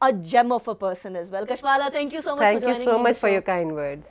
a gem of a person as well. Kashmala, thank you so much for joining me. Thank you so much for your kind words.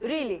Really?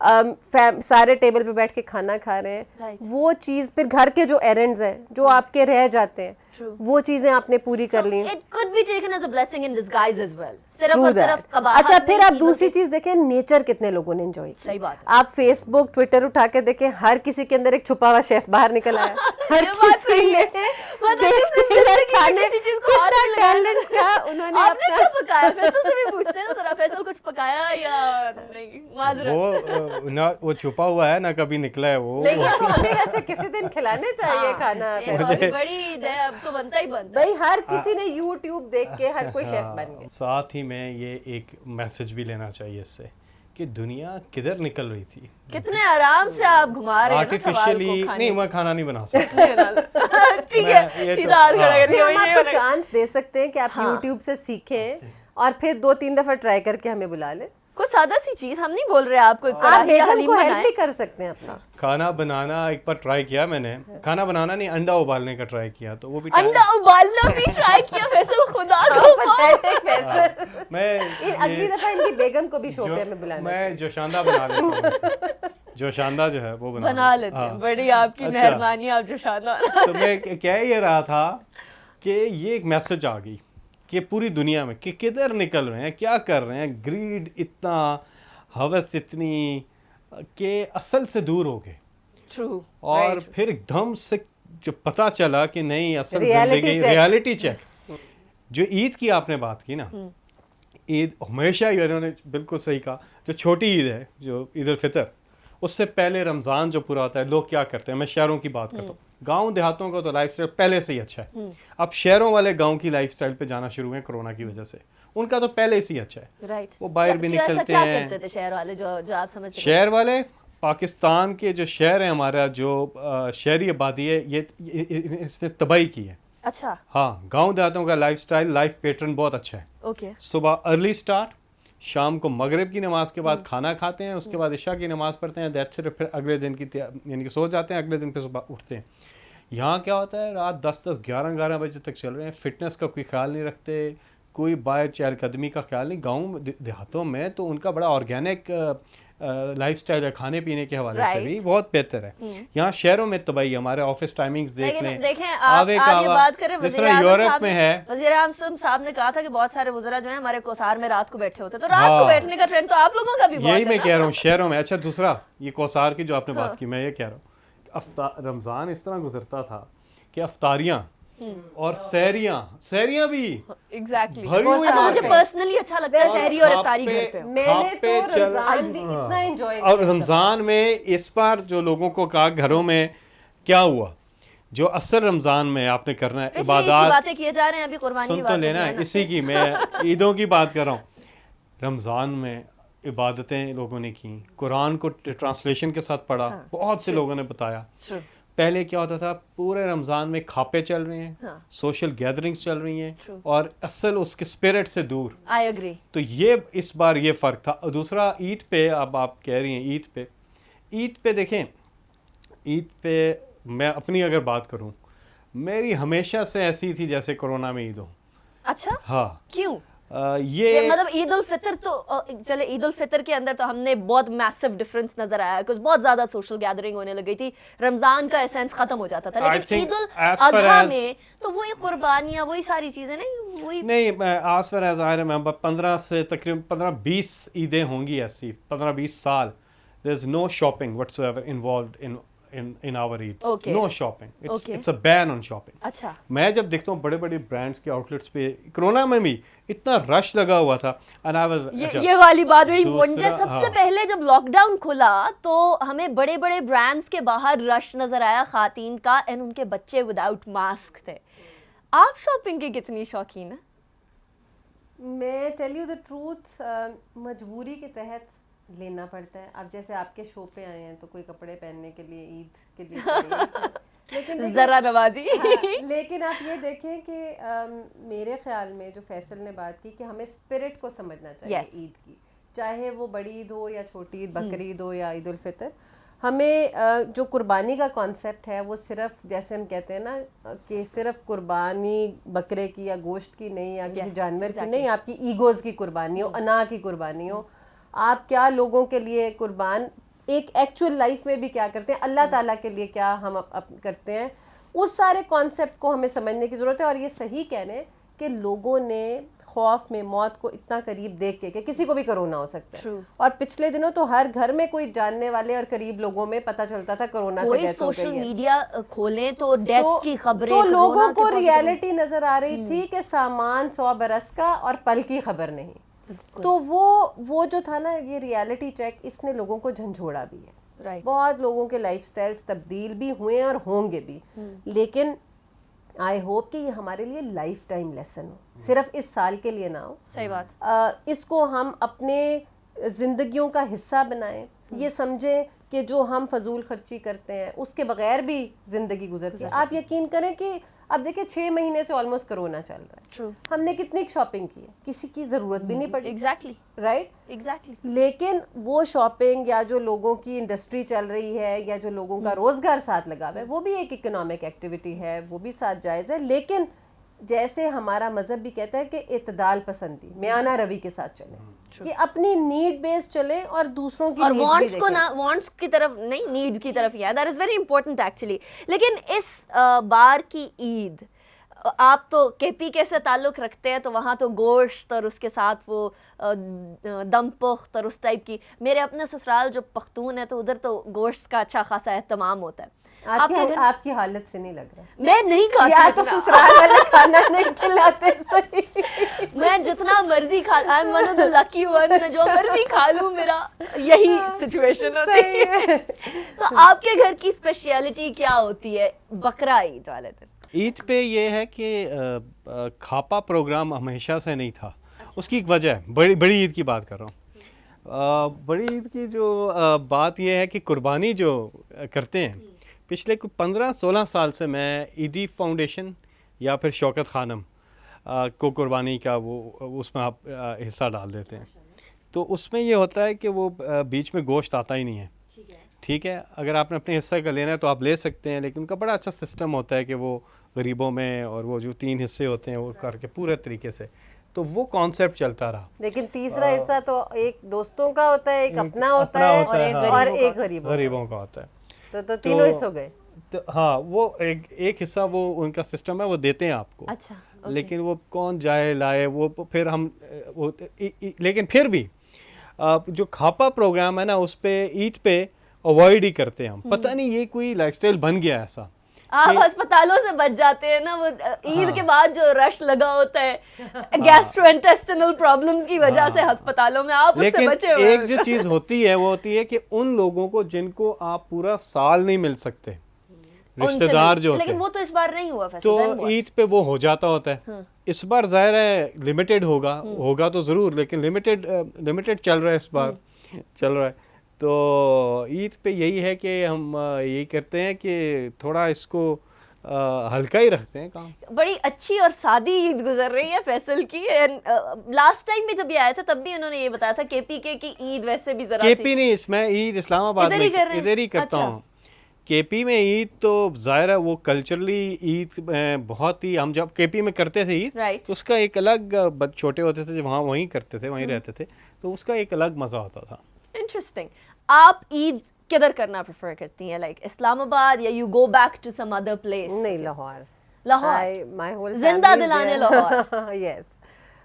سارے table پہ بیٹھ کے کھانا کھا رہے ہیں, وہ چیز پھر گھر کے جو ایرنڈز ہیں جو آپ کے رہ جاتے ہیں وہ چیزیں آپ نے پوری کر لی. It could be taken as a blessing in disguise as well. صرف اور صرف قباحت. اچھا پھر آپ دوسری چیز دیکھیں, نیچر کتنے لوگوں نے انجوائے کیا. صحیح بات ہے. آپ فیس بک ٹویٹر اٹھا کے دیکھیں, ہر کسی کے اندر ایک چھپا ہوا شیف باہر نکل آیا. ہر کسی نے ٹیلنٹ کا انہوں نے آپ نے کیا پکایا؟ فیصل سے بھی پوچھتے ہیں نا ذرا, فیصل کچھ پکایا یا نہیں؟ وہ چھپا ہوا ہے نہ کبھی نکلا ہے وہ. لیکن ہمیں ایسے کسی دن کھلانے چاہیے کھانا. بڑی عید ہے, اب تو بنتا ہی بنتا. بھائی ہر کسی نے یوٹیوب دیکھ کے ہر کوئی شیف بن گیا. ساتھ ہی میں یہ ایک میسج بھی لینا چاہیے اس سے کہ دنیا کدھر نکل رہی تھی. کتنے آرام سے آپ گھما رہے ہیں نا سوال آرٹیفیشلی. نہیں میں کھانا نہیں بنا سکتا. ٹھیک ہے, سیدھا ہاتھ کھڑا کر ہم آپ کو چانس دے سکتے ہیں کہ آپ یوٹیوب سے سیکھیں اور پھر 2-3 دفعہ ٹرائی کر کے ہمیں بلا لیں. کوئی سادہ سی چیز, ہم نہیں بول رہے آپ کو آپ بیگم کو ہیلپ بھی کر سکتے ہیں اپنا. کھانا بنانا ایک بار ٹرائی کیا میں نے, کھانا بنانا نہیں انڈا ابالنے کا ٹرائی کیا, تو وہ بھی انڈا ابالنا بھی ٹرائی کیا. فیصل خدا کو میں اگلی دفعہ ان کی بیگم کو بھی شو پہ ہمیں بلانا. میں جوشاندہ بنا لیتا ہوں, جوشاندہ جو ہے وہ بنا لیتے ہیں. بڑی آپ کی مہربانی. آپ جوشاندہ. تو میں کہہ یہ رہا تھا کہ یہ ایک میسج آ گئی کہ پوری دنیا میں کہ کدھر نکل رہے ہیں, کیا کر رہے ہیں, گریڈ اتنا, ہوس اتنی کہ اصل سے دور ہو گئے. ٹرو. اور پھر ایک دم سے جو پتہ چلا کہ نہیں اصل زندگی ریالٹی چیک. جو عید کی آپ نے بات کی نا, عید ہمیشہ انہوں نے بالکل صحیح کہا. جو چھوٹی عید ہے جو عید الفطر, اس سے پہلے رمضان جو پورا ہوتا ہے, لوگ کیا کرتے ہیں, میں شہروں کی بات کرتا ہوں, گاؤں دیہاتوں کا تو لائف اسٹائل پہلے سے ہی اچھا ہے. اب شہروں والے گاؤں کی لائف اسٹائل پہ جانا شروع ہوئے کورونا کی وجہ سے, ان کا تو پہلے سے ہی اچھا ہے. وہ باہر بھی نکلتے ہیں. شہر والے جو آپ سمجھتے ہیں, شہر والے پاکستان کے جو شہر ہیں, ہمارا جو شہری آبادی ہے, یہ اس نے تباہی کی ہے. اچھا. ہاں, گاؤں دیہاتوں کا لائف اسٹائل, لائف پیٹرن بہت اچھا ہے. اوکے. صبح ارلی اسٹارٹ, شام کو مغرب کی نماز کے بعد کھانا کھاتے ہیں, اس کے بعد عشاء کی نماز پڑھتے ہیں, دیٹ سے پھر اگلے دن کی یعنی کہ سو جاتے ہیں, اگلے دن پہ صبح اٹھتے ہیں. یہاں کیا ہوتا ہے, رات 10-11 بجے تک چل رہے ہیں, فٹنس کا کوئی خیال نہیں رکھتے, کوئی باہر چہل قدمی کا خیال نہیں. گاؤں دیہاتوں میں تو ان کا بڑا آرگینک لائف اسٹائل ہے, کھانے پینے کے حوالے سے بھی بہت بہتر ہے. یہاں شہروں میں تباہی, ہمارے آفس ٹائمنگز دیکھ لیں, دیکھیں آپ یہ بات کریں, جس طرح یورپ میں ہے. وزیر اعظم صاحب نے کہا تھا کہ بہت سارے وزراء جو ہیں ہمارے کوثار میں رات کو بیٹھے ہوتے ہیں, تو رات کو بیٹھنے کا ٹرینڈ تو آپ لوگوں کا بھی بہت ہے. یہی میں کہہ رہا ہوں شہروں میں. اچھا دوسرا یہ کوثار کی جو آپ نے بات کی, میں یہ کہہ رہا ہوں رمضان اس طرح گزرتا تھا کہ افطاریاں اور سحریاں بھی ایگزیکٹلی. بھری ہوئی. مجھے پرسنلی اچھا لگتا ہے سحری اور افطاری گھر پہ. میں نے تو رمضان بھی اتنا انجوائے کیا. اور رمضان میں اس بار جو لوگوں کو کہا گھروں میں کیا ہوا, جو اصل رمضان میں آپ نے کرنا ہے عبادات, باتیں کیے جا رہے ہیں ابھی, قربانی کی سن تو لینا ہے, اسی کی میں عیدوں کی بات کر رہا ہوں. رمضان میں عبادتیں لوگوں نے کی, قرآن کو ٹرانسلیشن کے ساتھ پڑھا, بہت سے لوگوں نے بتایا. پہلے کیا ہوتا تھا, پورے رمضان میں کھاپے چل رہے ہیں, سوشل گیدرنگز چل رہی ہیں, اور اصل اس کے اسپرٹ سے دور. I agree. تو یہ اس بار یہ فرق تھا. دوسرا عید پہ, اب آپ کہہ رہی ہیں عید پہ دیکھیں, عید پہ میں اپنی اگر بات کروں, میری ہمیشہ سے ایسی تھی جیسے کورونا میں عید ہو. اچھا. ہاں. کیوں؟ یہ مطلب عید الفطر تو چلے, عید الفطر کے اندر تو ہم نے بہت میسو ڈفرینس نظر آیا, کچھ بہت زیادہ سوشل گیدرنگ ہونے لگی تھی, رمضان کا ایسنس ختم ہو جاتا تھا. لیکن عید الاضحیٰ میں تو وہی قربانیاں, وہی ساری چیزیں نہیں, آس فار ایز آئی ریمبر 15 سے تقریباً 15-20 عیدیں ہوں گی ایسی, 15-20 سال. there is no shopping whatsoever involved in our Eids. Okay. No shopping. It's a ban on shopping. اچھا. میں جب دیکھتا ہوں بڑے بڑے برانڈس کے آؤٹ لیٹس پہ, کرونا میں بھی اتنا رش لگا ہوا تھا. یہ والی بات بڑی امپورٹنٹ ہے. سب سے پہلے جب لاک ڈاؤن کھلا تو ہمیں بڑے بڑے برانڈس کے باہر رش نظر آیا خواتین کا, اینڈ ان کے بچے وداؤٹ ماسک تھے. آپ شاپنگ کی کتنی شوقین ہیں؟ میں ٹیل یو دا ٹروتھ, مجبوری کے تحت لینا پڑتا ہے. اب جیسے آپ کے شو پہ آئے ہیں تو کوئی کپڑے پہننے کے لیے عید کے لیے لیکن ذرا نوازی. لیکن آپ یہ دیکھیں کہ میرے خیال میں جو فیصل نے بات کی کہ ہمیں اسپرٹ کو سمجھنا چاہیے عید کی, چاہے وہ بڑی عید ہو یا چھوٹی عید, بقر عید ہو یا عید الفطر. ہمیں جو قربانی کا کانسیپٹ ہے وہ صرف جیسے ہم کہتے ہیں نا کہ صرف قربانی بکرے کی یا گوشت کی نہیں, یا کسی جانور کی نہیں, آپ کی ایگوز کی قربانی ہو, انا کی قربانی ہو, آپ کیا لوگوں کے لیے قربان ایک ایکچوئل لائف میں بھی کیا کرتے ہیں, اللہ تعالیٰ کے لیے کیا ہم کرتے ہیں, اس سارے کانسیپٹ کو ہمیں سمجھنے کی ضرورت ہے. اور یہ صحیح کہہ رہے ہیں کہ لوگوں نے خوف میں موت کو اتنا قریب دیکھ کے کہ کسی کو بھی کرونا ہو سکتا ہے, اور پچھلے دنوں تو ہر گھر میں کوئی جاننے والے اور قریب لوگوں میں پتہ چلتا تھا کرونا سے ڈیتھ ہو گئی ہے. سوشل میڈیا کھولیں تو ڈیتھس کی خبریں, تو لوگوں کو ریالٹی نظر آ رہی تھی کہ سامان 100 برس کا اور پل کی خبر نہیں. تو وہ جو تھا نا, یہ ریالٹی چیک, اس نے لوگوں کو جھنجھوڑا بھی ہے. بہت لوگوں کے لائف سٹائلز تبدیل بھی ہوئے اور ہوں گے بھی, لیکن آئی ہوپ کہ یہ ہمارے لیے لائف ٹائم لیسن ہو, صرف اس سال کے لیے نہ ہو. صحیح بات. اس کو ہم اپنے زندگیوں کا حصہ بنائیں, یہ سمجھیں کہ جو ہم فضول خرچی کرتے ہیں اس کے بغیر بھی زندگی گزرتی ہے. آپ یقین کریں کہ اب دیکھیں 6 مہینے سے آلموسٹ کرونا چل رہا ہے, ہم نے کتنی شاپنگ کی ہے, کسی کی ضرورت بھی نہیں پڑی. Exactly right, exactly. لیکن وہ شاپنگ یا جو لوگوں کی انڈسٹری چل رہی ہے یا جو لوگوں کا روزگار ساتھ لگا ہوا ہے, وہ بھی ایک اکنامک ایکٹیویٹی ہے, وہ بھی ساتھ جائز ہے. لیکن جیسے ہمارا مذہب بھی کہتا ہے کہ اعتدال پسندی, میانہ روی کے ساتھ چلیں, کہ اپنی نیڈ بیس چلیں اور دوسروں کی اور وانٹس کو نہ, وانٹس کی طرف نہیں, نیڈ کی طرف ہی ہے. That is very important actually. لیکن اس بار کی عید, آپ تو کے پی کے سے تعلق رکھتے ہیں, تو وہاں تو گوشت اور اس کے ساتھ وہ دم پخت اور اس ٹائپ کی. میرے اپنے سسرال جو پختون ہے تو ادھر تو گوشت کا اچھا خاصا اہتمام ہوتا ہے. آپ کی حالت سے نہیں لگ رہا, میں نہیں کھاتی, یا تو سسرال والے کھانا نہیں کھلاتے صحیح. میں جتنا مرضی کھا, I am one of the lucky one, میں جو مرضی کھا لوں, میرا یہی سچویشن ہوتی ہے. تو آپ کے گھر کی اسپیشلٹی کیا ہوتی ہے بقرہ عید والے دن؟ عید پہ یہ ہے کہ کھاپا پروگرام ہمیشہ سے نہیں تھا. اس کی ایک وجہ ہے, بڑی عید کی بات کر رہا ہوں. بڑی عید کی جو بات یہ ہے کہ قربانی جو کرتے ہیں, پچھلے 15-16 سال سے میں عیدی فاؤنڈیشن یا پھر شوکت خانم کو قربانی کا وہ اس میں آپ حصہ ڈال دیتے ہیں. تو اس میں یہ ہوتا ہے کہ وہ بیچ میں گوشت آتا ہی نہیں ہے. ٹھیک ہے, اگر آپ نے اپنے حصہ کا لینا ہے تو آپ لے سکتے ہیں, لیکن ان کا بڑا اچھا سسٹم ہوتا ہے کہ وہ غریبوں میں, اور وہ جو 3 حصے ہوتے ہیں وہ کر کے پورے طریقے سے, تو وہ کانسیپٹ چلتا رہا. لیکن تیسرا حصہ تو ایک دوستوں کا ہوتا ہے, ایک اپنا ہوتا ہے, اور ایک غریبوں کا ہوتا ہے. تو تینوں حصے ہو گئے. ہاں, وہ ایک حصہ وہ ان کا سسٹم ہے, وہ دیتے ہیں آپ کو. اچھا, لیکن وہ کون جائے لائے, وہ پھر ہم لیکن پھر بھی جو کھاپا پروگرام ہے نا, اس پہ عید پہ اوائڈ ہی کرتے ہیں ہم. پتہ نہیں یہ کوئی لائف سٹائل بن گیا ایسا. آپ ہسپتالوں سے بچ جاتے ہیں نا, وہ عید کے بعد جو رش لگا ہوتا ہے گیسٹرو انٹیسٹینل پرابلمز کی وجہ سے ہسپتالوں میں, آپ اس سے بچے ہوئے. ایک جو چیز ہوتی ہے وہ ہوتی ہے کہ ان لوگوں کو جن کو آپ پورا سال نہیں مل سکتے, رشتہ دار جو ہوتے ہیں, لیکن وہ تو اس بار نہیں ہوا, تو عید پہ وہ ہو جاتا ہوتا ہے. اس بار ظاہر ہے لمیٹڈ ہوگا تو ضرور, لیکن لمیٹڈ چل رہا ہے اس بار, چل رہا ہے. تو عید پہ یہی ہے کہ ہم یہی کرتے ہیں کہ تھوڑا اس کو ہلکا ہی رکھتے ہیں کام. بڑی اچھی اور سادی عید گزر رہی ہے فیصل کی. لاسٹ ٹائم بھی جب یہ آیا تھا تب بھی انہوں نے یہ بتایا تھا کے پی کے کی عید ویسے بھی ذرا کے پی نہیں, اس میں عید اسلام آباد میں ادھر ہی کرتا ہوں. کے پی میں عید تو ظاہر ہے وہ کلچرلی عید بہت ہی, ہم جب کے پی میں کرتے تھے عید, تو اس کا ایک الگ, چھوٹے ہوتے تھے وہاں وہیں کرتے تھے, وہیں رہتے تھے, تو اس کا ایک الگ مزہ ہوتا تھا. انٹرسٹنگ. آپ عید کدھر کرنا پریفر کرتی ہیں, لائک اسلام آباد یا you go back to some other place? نہیں, لاہور. لاہور زندہ دلانے لاہور. یس,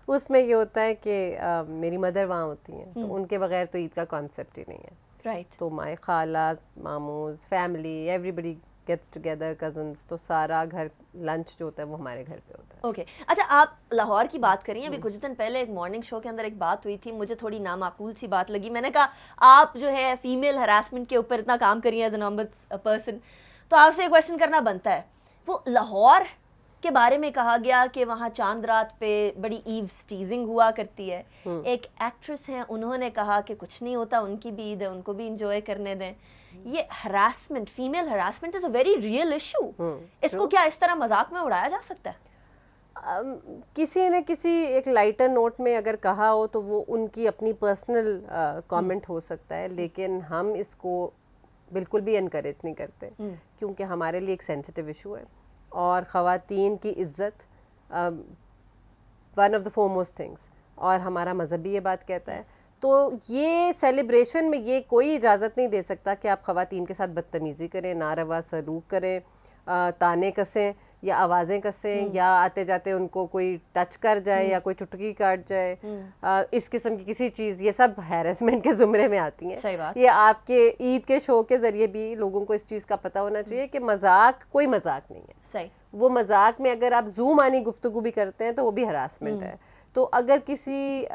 اس میں یہ ہوتا ہے کہ میری مدر وہاں ہوتی ہیں, تو ان کے بغیر تو عید کا کانسیپٹ ہی نہیں ہے. رائٹ. تو مائی خالہ, ماموز, فیملی, ایوری بڈی گیٹس ٹوگیدر, کزنس, تو سارا گھر لنچ جو ہوتا ہے وہ ہمارے گھر پہ ہوتا ہے. اوکے, اچھا آپ لاہور کی بات کریے. ابھی کچھ دن پہلے ایک مارننگ شو کے اندر ایک بات ہوئی تھی, مجھے تھوڑی نامعقول سی بات لگی. میں نے کہا آپ جو ہے فیمیل ہراسمنٹ کے اوپر اتنا کام کری ہیں ایز این نمبر پرسن, تو آپ سے ایک کویشچن کرنا بنتا ہے. وہ لاہور کے بارے میں کہا گیا کہ وہاں چاند رات پہ بڑی ایوز ٹیزنگ ہوا کرتی ہے. ایک ایکٹریس ہیں, انہوں نے کہا کہ کچھ نہیں ہوتا, ان کی بھی عید ہے, ان کو بھی انجوائے کرنے دیں. یہ harassment, female harassment is a very real issue. اس کو کیا اس طرح مذاق میں اڑایا جا سکتا ہے؟ کسی نے کسی ایک لائٹر نوٹ میں اگر کہا ہو تو وہ ان کی اپنی پرسنل کامنٹ ہو سکتا ہے, لیکن ہم اس کو بالکل بھی انکریج نہیں کرتے, کیونکہ ہمارے لیے ایک سینسٹیو ایشو ہے, اور خواتین کی عزت one of the four most things, اور ہمارا مذہب بھی یہ بات کہتا ہے. تو یہ سیلیبریشن میں یہ کوئی اجازت نہیں دے سکتا کہ آپ خواتین کے ساتھ بدتمیزی کریں, ناروا سلوک کریں, تانے کسیں یا آوازیں کسیں, یا آتے جاتے ان کو کوئی ٹچ کر جائے یا کوئی چٹکی کاٹ جائے, اس قسم کی کسی چیز, یہ سب ہیرسمنٹ کے زمرے میں آتی ہیں. یہ آپ کے عید کے شو کے ذریعے بھی لوگوں کو اس چیز کا پتہ ہونا چاہیے کہ مذاق کوئی مذاق نہیں ہے. صحیح. وہ مذاق میں اگر آپ زوم آنی گفتگو بھی کرتے ہیں تو وہ بھی ہراسمنٹ ہے. تو اگر کسی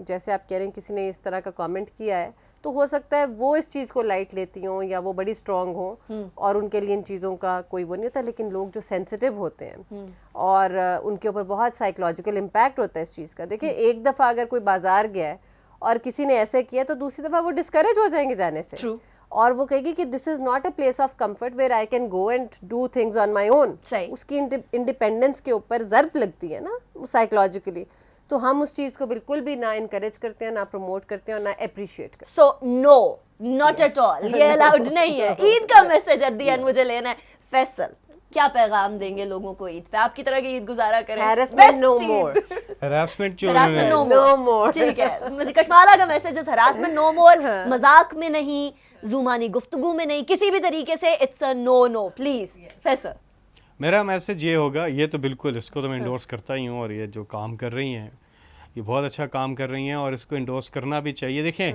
جیسے آپ کہہ رہے ہیں کسی نے اس طرح کا کامنٹ کیا ہے تو ہو سکتا ہے وہ اس چیز کو لائٹ لیتی ہوں یا وہ بڑی اسٹرانگ ہوں اور ان کے لیے ان چیزوں کا کوئی وہ نہیں ہوتا, لیکن لوگ جو سینسٹیو ہوتے ہیں اور ان کے اوپر بہت سائیکولوجیکل امپیکٹ ہوتا ہے اس چیز کا. دیکھیں ایک دفعہ اگر کوئی بازار گیا ہے اور کسی نے ایسے کیا تو دوسری دفعہ وہ ڈسکریج ہو جائیں گے جانے سے, اور وہ کہے گی کہ this is not a place of comfort where I can go and do things on my own. اس کی انڈیپینڈنس کے اوپر ضرب لگتی ہے نا سائیکولوجیکلی. تو ہم اس چیز کو بالکل بھی نہ انکریج کرتے ہیں, نہ پروموٹ کرتے ہیں اور نہ اپریشیٹ کرتے ہیں. سو نو, ناٹ ایٹ آل, یہ الاؤڈ نہیں ہے. عید کا میسج ایٹ دی اینڈ مجھے لینا ہے. فیصل, کیا پیغام دیں گے لوگوں کو عید پہ؟ آپ کی طرح کی عید گزارا کریں. ہیرسمنٹ نو مور, ہراسمنٹ نو مور. ٹھیک ہے, مجھے کشمالہ کا میسج ہے ہراسمنٹ نو مور. مذاق میں نہیں, زومانی گفتگو میں نہیں, کسی بھی طریقے سے it's a no no please. Faisal, میرا میسج یہ ہوگا, یہ تو بالکل اس کو تو میں انڈورس کرتا ہی ہوں, اور یہ جو کام کر رہی ہیں یہ بہت اچھا کام کر رہی ہیں اور اس کو انڈورس کرنا بھی چاہیے. دیکھیں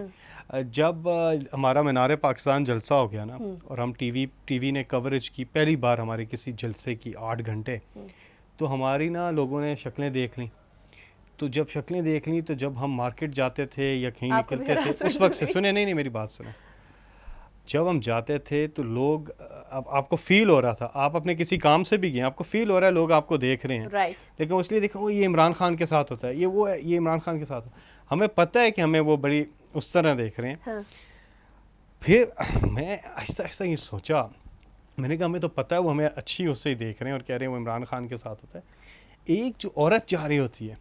جب ہمارا مینار پاکستان جلسہ ہو گیا نا, اور ہم ٹی وی نے کوریج کی پہلی بار ہماری کسی جلسے کی 8 گھنٹے, تو ہماری نا لوگوں نے شکلیں دیکھ لیں. تو جب شکلیں دیکھ لیں تو جب ہم مارکیٹ جاتے تھے یا کہیں نکلتے تھے اس وقت سے, سنیں نہیں میری بات سنیں, جب ہم جاتے تھے تو لوگ, اب آپ کو فیل ہو رہا تھا, آپ اپنے کسی کام سے بھی گئے, آپ کو فیل ہو رہا ہے لوگ آپ کو دیکھ رہے ہیں, لیکن اس لیے دیکھو یہ عمران خان کے ساتھ ہوتا ہے, یہ عمران خان کے ساتھ, ہمیں پتہ ہے کہ ہمیں وہ بڑی اس طرح دیکھ رہے ہیں. پھر میں آہستہ آہستہ یہ سوچا, میں نے کہا ہمیں تو پتہ ہے وہ ہمیں اچھی اس سے ہی دیکھ رہے ہیں اور کہہ رہے ہیں وہ عمران خان کے ساتھ ہوتا ہے. ایک جو عورت جا رہی ہوتی ہے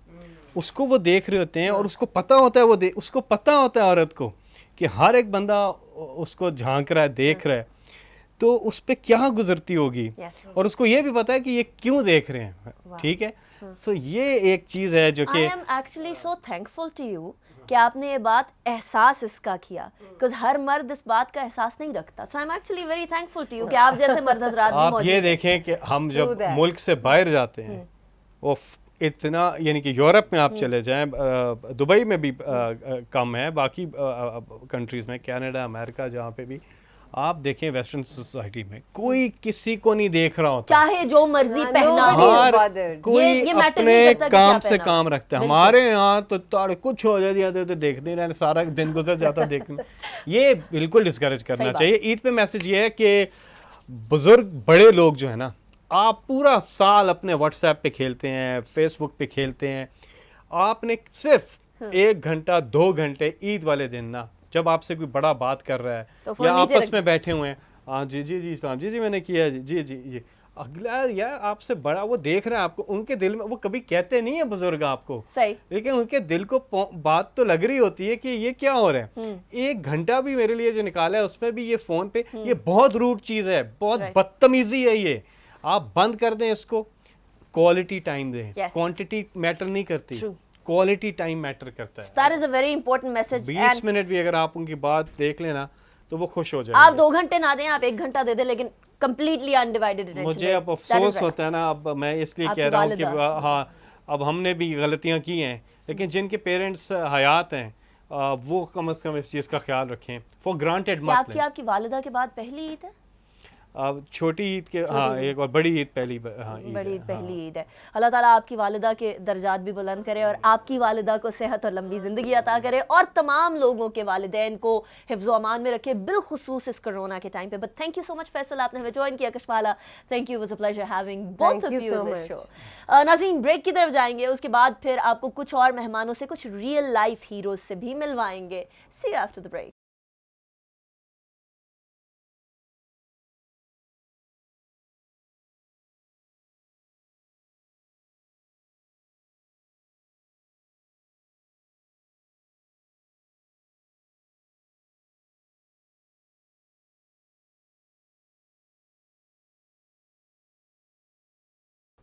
اس کو وہ دیکھ رہے ہوتے ہیں, اور اس کو پتہ ہوتا ہے اس کو پتہ ہوتا ہے عورت کو کہ ہر ایک بندہ اس کو جھانک رہا ہے, دیکھ رہا ہے, تو اس پہ کیا گزرتی ہوگی, اور اس کو یہ بھی پتا ہے کہ یہ کیوں دیکھ رہے ہیں. ٹھیک ہے, سو یہ ایک چیز ہے جو کہ I am actually so thankful to you کہ آپ نے یہ بات احساس اس کا کیا, because ہر مرد اس بات کا احساس نہیں رکھتا. So I'm actually very thankful to you کہ آپ جیسے مرد حضرات بھی موجود ہیں. آپ یہ دیکھیں کہ ہم جب ملک سے باہر جاتے ہیں, وہ اتنا, یعنی کہ یورپ میں آپ چلے جائیں, دبئی میں بھی کم ہے, باقی کنٹریز میں, کینیڈا, امریکہ, جہاں پہ بھی آپ دیکھیں ویسٹرن سوسائٹی میں کوئی کسی کو نہیں دیکھ رہا ہوتا, چاہے جو مرضی پہنا ہو, کوئی اپنے کام سے کام رکھتا ہے. ہمارے یہاں تو کچھ ہو جائے تو دیکھتے رہے, سارا دن گزر جاتا دیکھنے. یہ بالکل ڈسکریج کرنا چاہیے. عید پہ میسج یہ ہے کہ بزرگ بڑے لوگ جو ہے نا, آپ پورا سال اپنے واٹس ایپ پہ کھیلتے ہیں, فیس بک پہ کھیلتے ہیں, آپ نے صرف 1 گھنٹہ 2 گھنٹے عید والے دن نا, جب آپ سے کوئی بڑا بات کر رہا ہے یا آپس میں بیٹھے ہوئے ہیں, ہاں جی میں نے کیا جی, اگلا یا آپ سے بڑا وہ دیکھ رہا ہے آپ کو, ان کے دل میں وہ کبھی کہتے نہیں ہیں بزرگ آپ کو, لیکن ان کے دل کو بات تو لگ رہی ہوتی ہے کہ یہ کیا ہو رہا ہے. 1 گھنٹہ بھی میرے لیے جو نکالا ہے اس میں بھی یہ فون پہ, یہ بہت روڈ چیز ہے, بہت بدتمیزی ہے. یہ آپ بند کر دیں اس کو, کوالٹی ٹائم دیں. کوانٹٹی میٹر نہیں کرتی, کوالٹی ٹائم میٹر کرتا ہے. That is a very important message. 20 minute بھی اگر آپ ان کی بات دیکھ لینا تو وہ خوش ہو جائیں گے. آپ 2 گھنٹے نہ دیں, آپ 1 گھنٹہ دے دیں, لیکن کمپلیٹلی انڈیوائیڈڈ اٹینشن. مجھے اب افسوس ہوتا ہے نا, اب میں اس لیے کہہ رہا ہوں کہ ہاں اب ہم نے بھی غلطیاں کی ہیں, لیکن جن کے پیرنٹس حیات ہیں وہ کم از کم اس چیز کا خیال رکھیں. فار گرانٹیڈ مت لیں. آپ کی والدہ کے بعد پہلی عید ہے؟ چھوٹی عید کے, ہاں ایک, اور بڑی عید پہلی, بڑی عید پہلی عید ہے. اللہ تعالیٰ آپ کی والدہ کے درجات بھی بلند کرے اور آپ کی والدہ کو صحت اور لمبی زندگی عطا کرے, اور تمام لوگوں کے والدین کو حفظ و امان میں رکھے, بالخصوص اس کرونا کے ٹائم پہ. But thank you so much Faisal, آپ نے ہمیں جوائن کیا. Kashmala, thank you, was a pleasure having both of you in this show. ناظرین, بریک کی طرف جائیں گے, اس کے بعد پھر آپ کو کچھ اور مہمانوں سے, کچھ ریئل لائف ہیروز سے بھی ملوائیں گے. سی یو آفٹر دی بریک.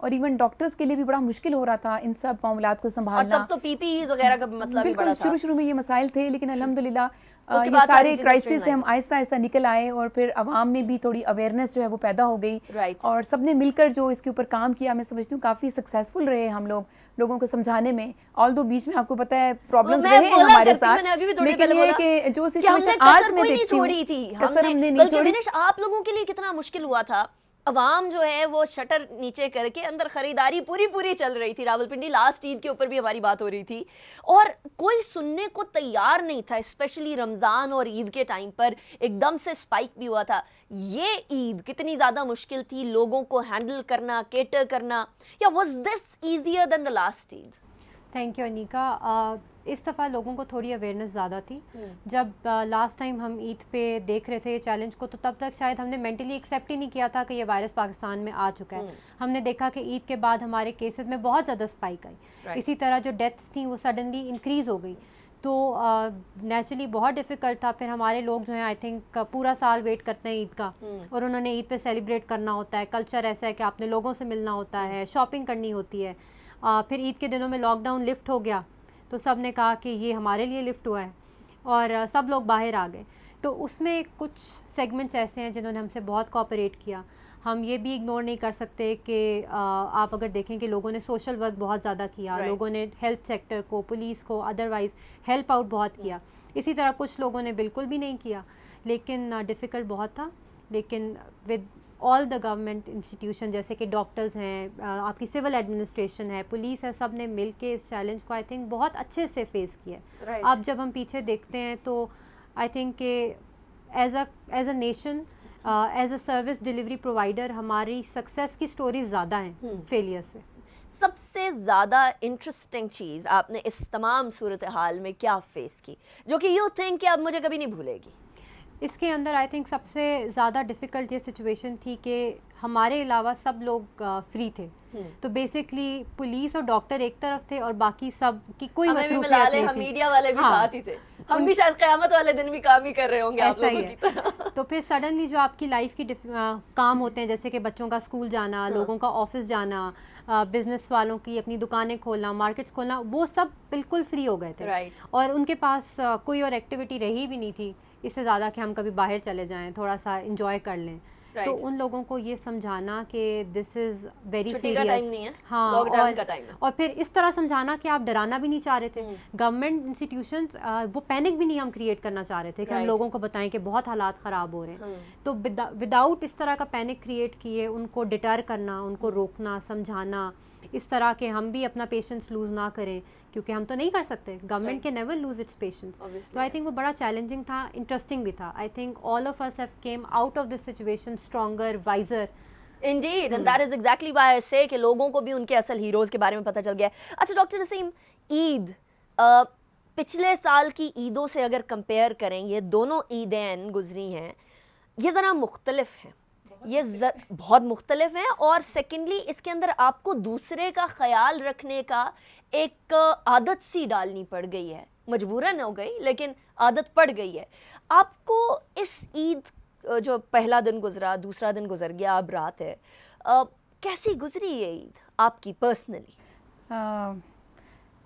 اور ایون ڈاکٹرز کے لیے بھی بڑا مشکل ہو رہا تھا ان سب معاملات کو اور سنبھالنا. تب تو پی پی ایز وغیرہ کا مسئلہ بھی بڑا تھا. شروع میں یہ مسائل تھے, لیکن الحمدللہ یہ سارے کرائسس سے ہم آہستہ آہستہ نکل آئے, اور پھر عوام میں بھی تھوڑی اویئرنیس جو ہے وہ پیدا ہو گئی, اور سب نے مل کر جو اس کے اوپر کام کیا, میں سمجھتی ہوں کافی سکسیزفل رہے ہم لوگ لوگوں کو سمجھانے میں. آلدو بیچ میں آپ کو پتہ ہے پرابلمز رہے ہیں ہمارے ساتھ, لیکن یہ کہ جو سچویشن آج میں دیکھتی ہوں کسر ہم نے نہیں چھوڑی. آپ لوگوں کے لیے کتنا مشکل ہوا تھا, عوام جو ہے وہ شٹر نیچے کر کے اندر خریداری پوری چل رہی تھی. راولپنڈی لاسٹ عید کے اوپر بھی ہماری بات ہو رہی تھی, اور کوئی سننے کو تیار نہیں تھا, اسپیشلی رمضان اور عید کے ٹائم پر ایک دم سے اسپائک بھی ہوا تھا. یہ عید کتنی زیادہ مشکل تھی لوگوں کو ہینڈل کرنا, کیٹر کرنا, یا was this easier than the last Eid? Thank you Anika. اس دفعہ لوگوں کو تھوڑی اویئرنیس زیادہ تھی. جب لاسٹ ٹائم ہم عید پہ دیکھ رہے تھے یہ چیلنج کو, تو تب تک شاید ہم نے مینٹلی ایکسیپٹ ہی نہیں کیا تھا کہ یہ وائرس پاکستان میں آ چکا ہے. ہم نے دیکھا کہ عید کے بعد ہمارے کیسز میں بہت زیادہ اسپائک آئی. اسی طرح جو ڈیتھس تھیں وہ سڈنلی انکریز ہو گئی, تو نیچرلی بہت ڈیفیکلٹ تھا. پھر ہمارے لوگ جو ہیں آئی تھنک پورا سال ویٹ کرتے ہیں عید کا, اور انہوں نے عید پہ سیلیبریٹ کرنا ہوتا ہے. کلچر ایسا ہے کہ آپ نے لوگوں سے ملنا ہوتا ہے, شاپنگ کرنی ہوتی ہے. پھر عید کے دنوں میں لاک ڈاؤن لفٹ ہو گیا, تو سب نے کہا کہ یہ ہمارے لیے لفٹ ہوا ہے, اور سب لوگ باہر آ گئے. تو اس میں کچھ سیگمنٹس ایسے ہیں جنہوں نے ہم سے بہت کوآپریٹ کیا. ہم یہ بھی اگنور نہیں کر سکتے کہ آپ اگر دیکھیں کہ لوگوں نے سوشل ورک بہت زیادہ کیا, لوگوں نے ہیلتھ سیکٹر کو, پولیس کو, ادروائز ہیلپ آؤٹ بہت کیا. اسی طرح کچھ لوگوں نے بالکل بھی نہیں کیا, لیکن ڈیفیکلٹ بہت تھا. لیکن with all the government institution جیسے کہ ڈاکٹرز ہیں, آپ کی سول ایڈمنسٹریشن ہے, پولیس ہے, سب نے مل کے اس چیلنج کو آئی تھنک بہت اچھے سے فیس کیا ہے. اب جب ہم پیچھے دیکھتے ہیں تو آئی تھنک کہ as a nation, as a service delivery provider, ہماری سکسیس کی سٹوریز زیادہ ہیں فیلئر سے. سب سے زیادہ انٹرسٹنگ چیز آپ نے اس تمام صورتحال میں کیا فیس کی جو کہ یو تھنک کہ اب مجھے کبھی نہیں بھولے گی؟ اس کے اندر آئی تھنک سب سے زیادہ ڈیفیکلٹ یہ سچویشن تھی کہ ہمارے علاوہ سب لوگ فری تھے. تو بیسکلی پولیس اور ڈاکٹر ایک طرف تھے, اور باقی سب کی کوئی مصروفیت نہیں تھی. میڈیا والے بھی ساتھ ہی تھے, ہم بھی شاید قیامت والے دن بھی کام ہی کر رہے ہوں گے آپ لوگوں کی طرح. تو پھر سڈنلی جو آپ کی لائف کی کام ہوتے ہیں, جیسے کہ بچوں کا اسکول جانا, لوگوں کا آفس جانا, بزنس والوں کی اپنی دکانیں کھولنا, مارکیٹس کھولنا, وہ سب بالکل فری ہو گئے تھے, اور ان کے پاس کوئی اور ایکٹیویٹی رہی بھی نہیں تھی اس سے زیادہ کہ ہم کبھی باہر چلے جائیں, تھوڑا سا انجوائے کر لیں. تو ان لوگوں کو یہ سمجھانا کہ دس از ویری سیریس, ہاں, اور پھر اس طرح سمجھانا کہ آپ ڈرانا بھی نہیں چاہ رہے تھے. گورنمنٹ انسٹیٹیوشنز وہ پینک بھی نہیں ہم کریٹ کرنا چاہ رہے تھے کہ ہم لوگوں کو بتائیں کہ بہت حالات خراب ہو رہے ہیں. تو وداؤٹ اس طرح کا پینک کریٹ کیے ان کو ڈٹر کرنا, ان کو روکنا, سمجھانا, اس طرح کہ ہم بھی اپنا پیشنس لوز نہ کریں, کیونکہ ہم تو نہیں کر سکتے, گورنمنٹ کے نیور لوز اٹس پیشنس. تو آئی تھنک وہ بڑا چیلنجنگ تھا, انٹرسٹنگ بھی تھا. I think all of us have came out of this situation stronger, wiser. Indeed, and that is exactly why I say کہ لوگوں کو بھی ان کے اصل ہیروز کے بارے میں پتہ چل گیا ہے. اچھا ڈاکٹر نسیم, عید پچھلے سال کی عیدوں سے اگر کمپیئر کریں, یہ دونوں عیدین گزری ہیں, یہ ذرا مختلف ہیں, یہ بہت مختلف ہیں, اور سیکنڈلی اس کے اندر آپ کو دوسرے کا خیال رکھنے کا ایک عادت سی ڈالنی پڑ گئی ہے, مجبوراً ہو گئی لیکن عادت پڑ گئی ہے. آپ کو اس عید جو پہلا دن گزرا, دوسرا دن گزر گیا, اب رات ہے, کیسی گزری یہ عید آپ کی پرسنلی؟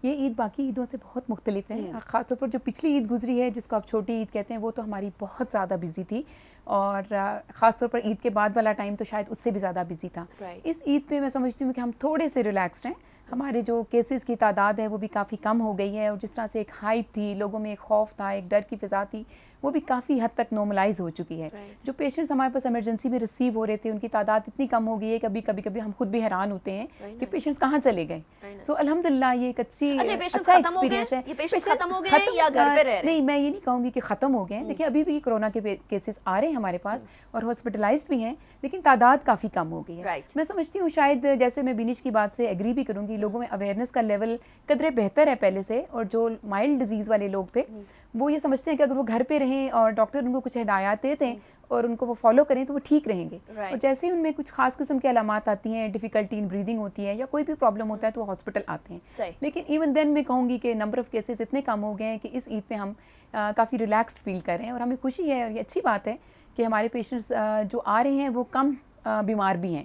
یہ عید باقی عیدوں سے بہت مختلف ہے. خاص طور پر جو پچھلی عید گزری ہے جس کو آپ چھوٹی عید کہتے ہیں, وہ تو ہماری بہت زیادہ بزی تھی, اور خاص طور پر عید کے بعد والا ٹائم تو شاید اس سے بھی زیادہ بزی تھا. اس عید پہ میں سمجھتی ہوں کہ ہم تھوڑے سے ریلیکسڈ ہیں. ہمارے جو کیسز کی تعداد ہے وہ بھی کافی کم ہو گئی ہے, اور جس طرح سے ایک ہائپ تھی, لوگوں میں ایک خوف تھا, ایک ڈر کی فضا تھی, وہ بھی کافی حد تک نارملائز ہو چکی ہے. جو پیشنٹس ہمارے پاس ایمرجنسی میں ریسیو ہو رہے تھے ان کی تعداد اتنی کم ہو گئی ہے, کبھی ہم خود بھی حیران ہوتے ہیں کہ پیشنٹس کہاں چلے گئے. سو الحمدللہ یہ ایک اچھا ایکسپیرینس ہے. ختم ہو گئے یا گھر پہ رہ رہے ہیں؟ نہیں, میں یہ نہیں کہوں گی کہ ختم ہو گئے ہیں. دیکھیے ابھی بھی کورونا کے کیسز آ رہے ہیں ہمارے پاس, اور ہاسپٹلائزڈ بھی ہیں, لیکن تعداد کافی کم ہو گئی ہے. میں سمجھتی ہوں شاید, جیسے میں بینش کی بات سے ایگری بھی کروں گی, لوگوں میں اویئرنیس کا لیول قدرے بہتر ہے پہلے سے, اور جو مائلڈ ڈیزیز والے لوگ تھے وہ یہ سمجھتے ہیں کہ اگر وہ گھر پہ رہیں اور ڈاکٹر ان کو کچھ ہدایات دیتے ہیں اور ان کو وہ فالو کریں تو وہ ٹھیک رہیں گے. اور جیسے ہی ان میں کچھ خاص قسم کی علامات آتی ہیں, ڈیفیکلٹی ان بریدنگ ہوتی ہے یا کوئی بھی پرابلم ہوتا ہے, تو وہ ہاسپٹل آتے ہیں. لیکن ایون دین میں کہوں گی کہ نمبر آف کیسز اتنے کم ہو گئے ہیں کہ اس عید پہ ہم کافی ریلیکسڈ فیل کر رہے ہیں, اور ہمیں خوشی ہے, اور یہ اچھی بات ہے کہ ہمارے پیشنٹس جو آ رہے ہیں وہ کم بیمار بھی ہیں.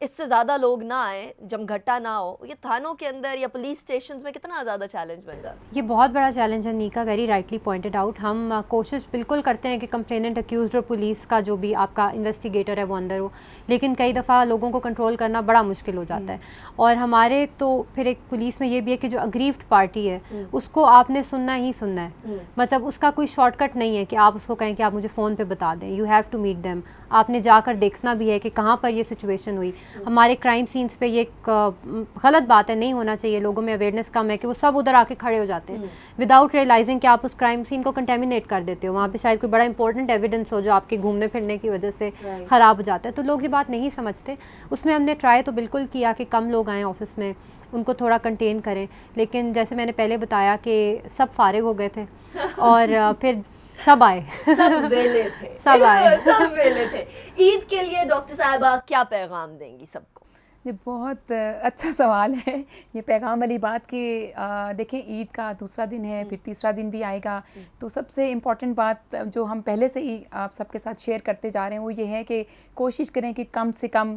اس سے زیادہ لوگ نہ آئیں, جمگھٹا نہ ہو, یہ تھانوں کے اندر یا پولیس اسٹیشنز میں کتنا زیادہ چیلنج بن جاتا ہے؟ یہ بہت بڑا چیلنج ہے نیکا, ویری رائٹلی پوائنٹڈ آؤٹ. ہم کوشش بالکل کرتے ہیں کہ کمپلیننٹ, اکیوزڈ اور پولیس کا جو بھی آپ کا انویسٹیگیٹر ہے وہ اندر ہو, لیکن کئی دفعہ لوگوں کو کنٹرول کرنا بڑا مشکل ہو جاتا ہے. اور ہمارے تو پھر ایک پولیس میں یہ بھی ہے کہ جو اگریوڈ پارٹی ہے اس کو آپ نے سننا ہی سننا ہے, مطلب اس کا کوئی شارٹ کٹ نہیں ہے کہ آپ اس کو کہیں کہ آپ مجھے فون پہ بتا دیں. You have to meet them, آپ نے جا کر دیکھنا بھی ہے کہ کہاں پر یہ سچویشن ہوئی. ہمارے کرائم سینس پہ یہ ایک غلط بات ہے, نہیں ہونا چاہیے, لوگوں میں اویئرنیس کم ہے کہ وہ سب ادھر آ کے کھڑے ہو جاتے ہیں وداؤٹ ریئلائزنگ کہ آپ اس کرائم سین کو کنٹیمینیٹ کر دیتے ہو. وہاں پہ شاید کوئی بڑا امپورٹنٹ ایویڈنس ہو جو آپ کے گھومنے پھرنے کی وجہ سے خراب ہو جاتا ہے, تو لوگ یہ بات نہیں سمجھتے. اس میں ہم نے ٹرائی تو بالکل کیا کہ کم لوگ آئیں آفس میں, ان کو تھوڑا کنٹین کریں, لیکن جیسے میں نے پہلے بتایا کہ سب فارغ ہو گئے تھے اور پھر سب آئے, سب ویلے تھے, سب آئے, سب ویلے تھے. عید کے لیے ڈاکٹر صاحبہ کیا پیغام دیں گی سب کو؟ یہ بہت اچھا سوال ہے یہ پیغام والی بات کہ دیکھیں عید کا دوسرا دن ہے, پھر تیسرا دن بھی آئے گا, تو سب سے امپورٹنٹ بات جو ہم پہلے سے ہی آپ سب کے ساتھ شیئر کرتے جا رہے ہیں وہ یہ ہے کہ کوشش کریں کہ کم سے کم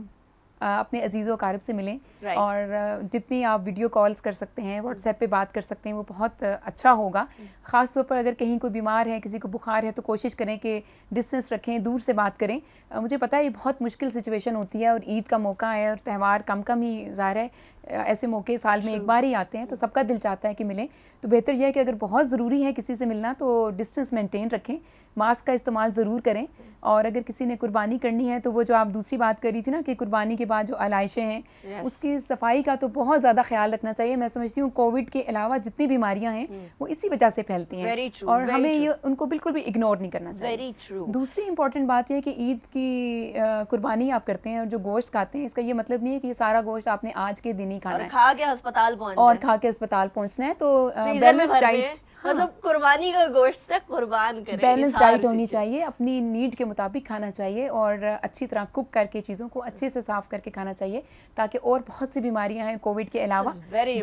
اپنے عزیز و اقارب سے ملیں, اور جتنی آپ ویڈیو کالز کر سکتے ہیں, واٹس ایپ پہ بات کر سکتے ہیں, وہ بہت اچھا ہوگا. خاص طور پر اگر کہیں کوئی بیمار ہے, کسی کو بخار ہے, تو کوشش کریں کہ ڈسٹینس رکھیں, دور سے بات کریں. مجھے پتہ ہے یہ بہت مشکل سچویشن ہوتی ہے, اور عید کا موقع ہے اور تہوار کم ہی ظاہر ہے, ایسے موقع سال میں ایک بار ہی آتے ہیں, تو سب کا دل چاہتا ہے کہ ملیں. تو بہتر یہ ہے کہ اگر بہت ضروری ہے کسی سے ملنا تو ڈسٹینس مینٹین رکھیں, ماسک کا استعمال ضرور کریں. اور اگر کسی نے قربانی کرنی ہے تو وہ جو آپ دوسری بات کر رہی تھی نا کہ قربانی کے بعد جو علائشیں ہیں اس کی صفائی کا تو بہت زیادہ خیال رکھنا چاہیے. میں سمجھتی ہوں کووڈ کے علاوہ جتنی بیماریاں ہیں وہ اسی وجہ سے پھیلتی ہیں, اور ہمیں یہ ان کو بالکل بھی اگنور نہیں کرنا چاہیے. دوسری امپورٹنٹ بات یہ ہے کہ عید کی قربانی آپ کرتے ہیں اور جو گوشت کھاتے ہیں, اس کا یہ مطلب نہیں ہے کہ یہ سارا گوشت آپ نے آج کے دن ہی کھانا ہے کھا کے ہسپتال پہنچنا ہے. تو بیلنس ڈائٹ, مطلب قربانی کا گوشت سے قربان کریں, بیلنس ڈائٹ ہونی چاہیے, اپنی نیڈ کے مطابق کھانا چاہیے, اور اچھی طرح کوک کر کے چیزوں کو اچھے سے صاف کر کے کھانا چاہیے, تاکہ اور بہت سی بیماریاں ہیں کووڈ کے علاوہ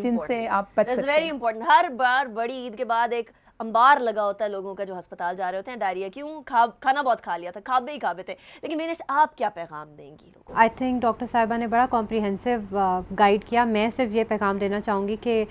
جن سے آپ بچ سکتے ہیں. Very important. ہر بار بڑی عید کے بعد ایک انبار لگا ہوتا ہے لوگوں کا جو ہسپتال جا رہے ہوتے ہیں, ڈائریا, کیوں کھانا بہت کھا لیا تھا, کھابے تھے. لیکن مینش آپ کیا پیغام دیں گی لوگوں کو؟ آئی تھنک ڈاکٹر صاحبہ نے بڑا کمپریہنسو گائیڈ کیا. میں صرف یہ پیغام دینا چاہوں گی کہ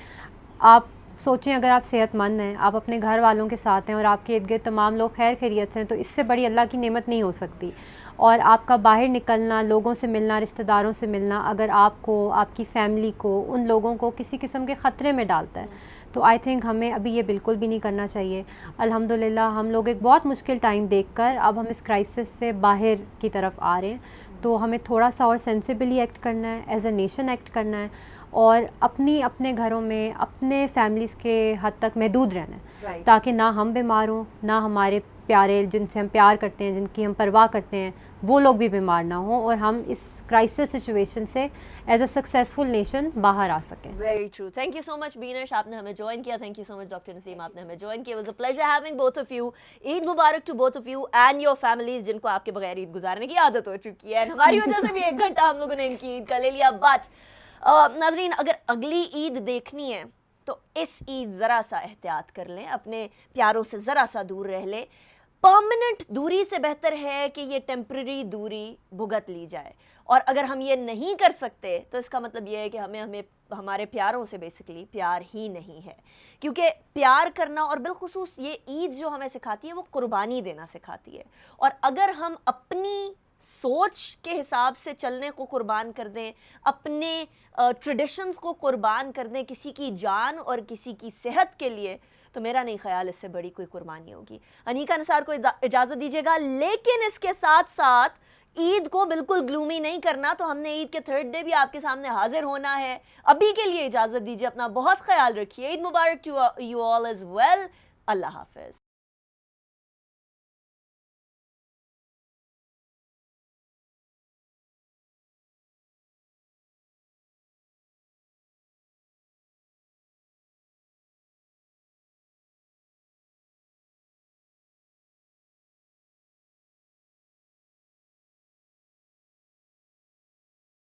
آپ سوچیں, اگر آپ صحت مند ہیں, آپ اپنے گھر والوں کے ساتھ ہیں, اور آپ کے ارد گرد تمام لوگ خیر خیریت سے ہیں, تو اس سے بڑی اللہ کی نعمت نہیں ہو سکتی. اور آپ کا باہر نکلنا, لوگوں سے ملنا, رشتہ داروں سے ملنا, اگر آپ کو, آپ کی فیملی کو, ان لوگوں کو کسی قسم کے خطرے میں ڈالتا ہے, تو آئی تھنک ہمیں ابھی یہ بالکل بھی نہیں کرنا چاہیے. الحمدللہ ہم لوگ ایک بہت مشکل ٹائم دیکھ کر اب ہم اس کرائسس سے باہر کی طرف آ رہے ہیں, تو ہمیں تھوڑا سا اور سینسیبلی ایکٹ کرنا ہے, ایز اے نیشن ایکٹ کرنا ہے, اور اپنے گھروں میں اپنے فیملیز کے حد تک محدود رہنا ہے, تاکہ نہ ہم بیمار ہوں, نہ ہمارے پیارے جن سے ہم پیار کرتے ہیں, جن کی ہم پرواہ کرتے ہیں, وہ لوگ بھی بیمار نہ ہوں, اور ہم اس کرائسس سچویشن سے ایز اے سکسیزفل نیشن باہر آ سکیں. Very true. Thank you so much Benish, آپ نے ہمیں جوائن کیا. Thank you so much doctor Naseem, آپ نے ہمیں جوائن کیا. Was a pleasure having both of you. Eid مبارک to both of you and your families, جن کو آپ کے بغیر عید گزارنے کی عادت ہو چکی ہے. ہماری وجہ سے بھی 1 گھنٹہ ہم لوگوں نے ان کی عید کا لے لیا بچ. ناظرین, اگر اگلی عید دیکھنی ہے تو اس عید ذرا سا احتیاط کر لیں, اپنے پیاروں سے ذرا سا دور رہ لیں. پرماننٹ دوری سے بہتر ہے کہ یہ ٹیمپرری دوری بھگت لی جائے, اور اگر ہم یہ نہیں کر سکتے تو اس کا مطلب یہ ہے کہ ہمیں ہمارے پیاروں سے بیسکلی پیار ہی نہیں ہے. کیونکہ پیار کرنا, اور بالخصوص یہ عید جو ہمیں سکھاتی ہے وہ قربانی دینا سکھاتی ہے, اور اگر ہم اپنی سوچ کے حساب سے چلنے کو قربان کر دیں, اپنے ٹریڈیشنز کو قربان کر دیں کسی کی جان اور کسی کی صحت کے لیے, تو میرا نہیں خیال اس سے بڑی کوئی قربانی ہوگی. انیکا نثار کو اجازت دیجیے گا, لیکن اس کے ساتھ ساتھ عید کو بالکل گلومی نہیں کرنا. تو ہم نے عید کے 3rd ڈے بھی آپ کے سامنے حاضر ہونا ہے. ابھی کے لیے اجازت دیجیے, اپنا بہت خیال رکھیے. عید مبارک to you all as well. Allah حافظ.